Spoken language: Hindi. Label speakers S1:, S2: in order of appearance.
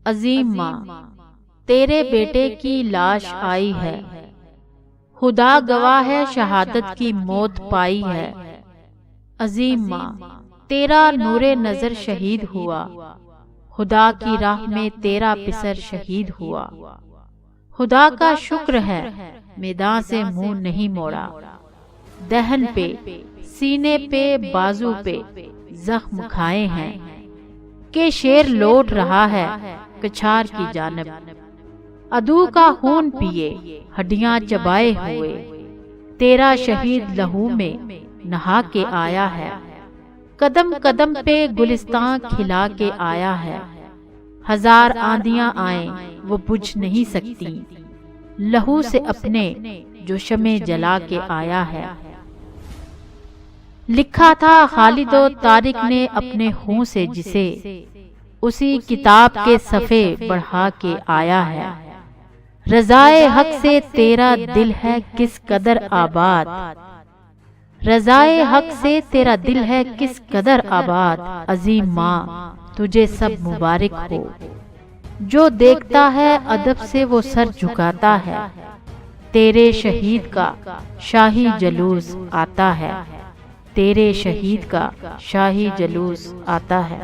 S1: अजीम माँ, तेरे बेटे की लाश आई है, खुदा गवाह है शहादत की मौत पाई है। अजीम माँ, तेरा नूरे नजर शहीद हुआ, खुदा की राह में तेरा पिसर शहीद हुआ। खुदा का शुक्र है मैदान से मुंह नहीं मोड़ा, दहन पे, सीने पे, बाजू पे जख्म खाए हैं कि शेर लौट रहा है कछार की जानब। अदू का खून पिए हड्डियां चबाए हुए, तेरा शहीद लहू में नहा के आया है। कदम कदम पे गुलिस्तान खिला के आया है। हजार आंधियां आए वो बुझ नहीं सकती, लहू से अपने जो शमे जला के आया है। लिखा था खालिद और तारिक ने अपने खून से, जिसे उसी किताब के सफ़े बढ़ा के आया है। रज़ाए हक से तेरा दिल है किस कदर आबाद, रज़ाए हक से तेरा दिल है किस कदर आबाद। अजीम माँ, तुझे सब मुबारक हो, जो देखता है अदब से वो सर झुकाता है। तेरे शहीद का शाही जलूस आता है, तेरे शहीद का शाही जलूस आता है।